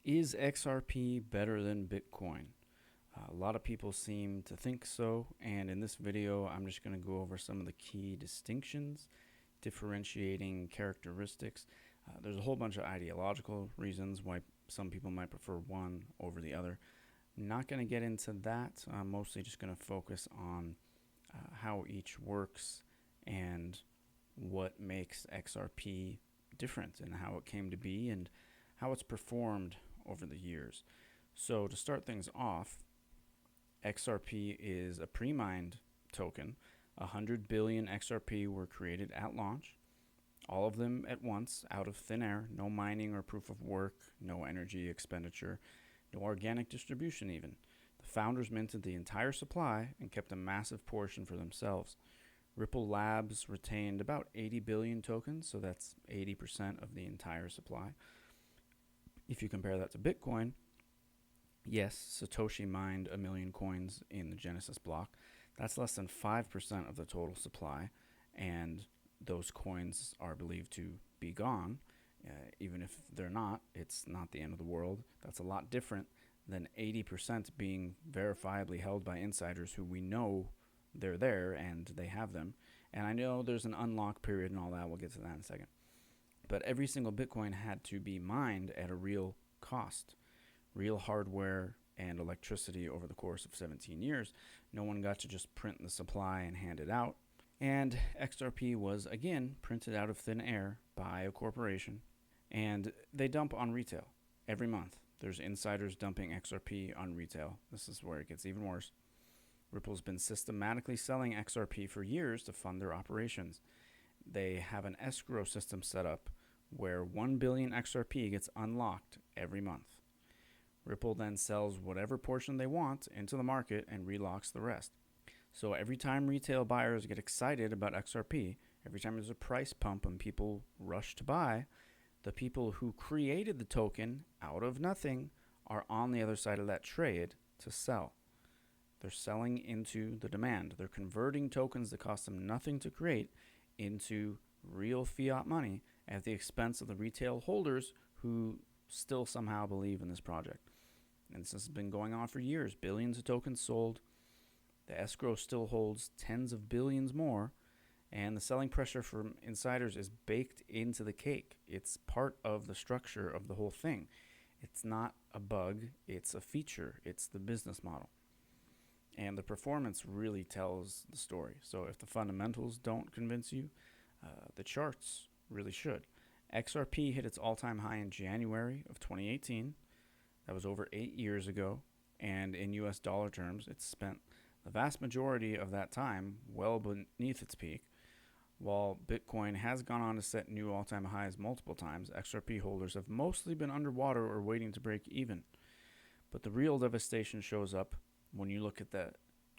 Is XRP better than Bitcoin? A lot of people seem to think so, and in this video I'm just going to go over some of the key distinctions, differentiating characteristics. There's a whole bunch of ideological reasons why some people might prefer one over the other. I'm not going to get into that. I'm mostly just going to focus on how each works and what makes XRP different and how it came to be and how it's performed over the years. So to start things off, XRP is a pre-mined token. 100 billion XRP were created at launch, all of them at once, out of thin air, no mining or proof of work, no energy expenditure, no organic distribution even. The founders minted the entire supply and kept a massive portion for themselves. Ripple Labs retained about 80 billion tokens, so that's 80% of the entire supply. If you compare that to Bitcoin, yes, Satoshi mined 1 million coins in the Genesis block. That's less than 5% of the total supply, and those coins are believed to be gone. Even if they're not, it's not the end of the world. That's a lot different than 80% being verifiably held by insiders who we know they're there and they have them. And I know there's an unlock period and all that. We'll get to that in a second. But every single Bitcoin had to be mined at a real cost, real hardware and electricity over the course of 17 years. No one got to just print the supply and hand it out. And XRP was, again, printed out of thin air by a corporation. And they dump on retail every month. There's insiders dumping XRP on retail. This is where it gets even worse. Ripple's been systematically selling XRP for years to fund their operations. They have an escrow system set up where 1 billion XRP gets unlocked every month. Ripple then sells whatever portion they want into the market and relocks the rest. So every time retail buyers get excited about XRP, every time there's a price pump and people rush to buy, the people who created the token out of nothing are on the other side of that trade to sell. They're selling into the demand. They're converting tokens that cost them nothing to create into real fiat money at the expense of the retail holders who still somehow believe in this project. And this has been going on for years. Billions of tokens sold. The escrow still holds tens of billions more. And the selling pressure from insiders is baked into the cake. It's part of the structure of the whole thing. It's not a bug. It's a feature. It's the business model. And the performance really tells the story. So if the fundamentals don't convince you, the charts really should. XRP hit its all-time high in January of 2018. That was over 8 years ago. And in US dollar terms, it's spent the vast majority of that time well beneath its peak. While Bitcoin has gone on to set new all-time highs multiple times, XRP holders have mostly been underwater or waiting to break even. But the real devastation shows up when you look at the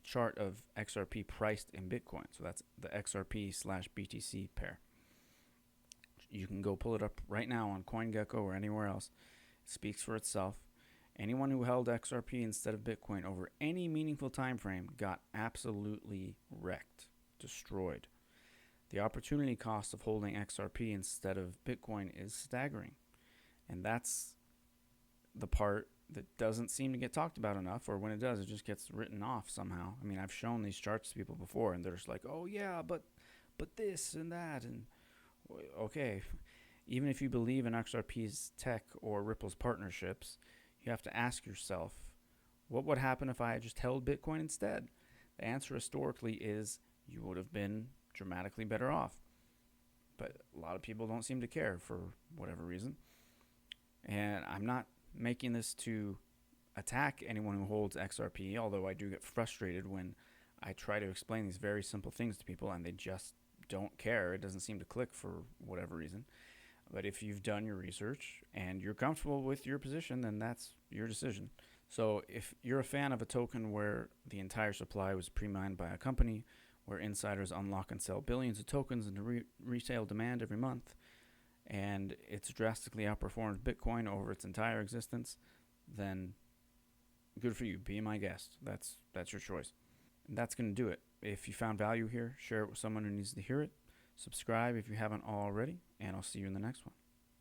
chart of XRP priced in Bitcoin. So that's the XRP/BTC pair. You can go pull it up right now on CoinGecko or anywhere else. It speaks for itself. Anyone who held XRP instead of Bitcoin over any meaningful time frame got absolutely wrecked, destroyed. The opportunity cost of holding XRP instead of Bitcoin is staggering. And that's the part that doesn't seem to get talked about enough, or when it does, it just gets written off somehow. I mean, I've shown these charts to people before, and they're just like, oh yeah, but this and that, and okay. Even if you believe in XRP's tech or Ripple's partnerships, you have to ask yourself, what would happen if I had just held Bitcoin instead? The answer historically is you would have been dramatically better off. But a lot of people don't seem to care for whatever reason. And I'm not making this to attack anyone who holds XRP, although I do get frustrated when I try to explain these very simple things to people and they just don't care. It doesn't seem to click for whatever reason. But if you've done your research and you're comfortable with your position, then that's your decision. So if you're a fan of a token where the entire supply was pre-mined by a company, where insiders unlock and sell billions of tokens into retail demand every month, and it's drastically outperformed Bitcoin over its entire existence, then good for you. Be my guest. That's your choice. And that's going to do it. If you found value here, share it with someone who needs to hear it. Subscribe if you haven't already, and I'll see you in the next one.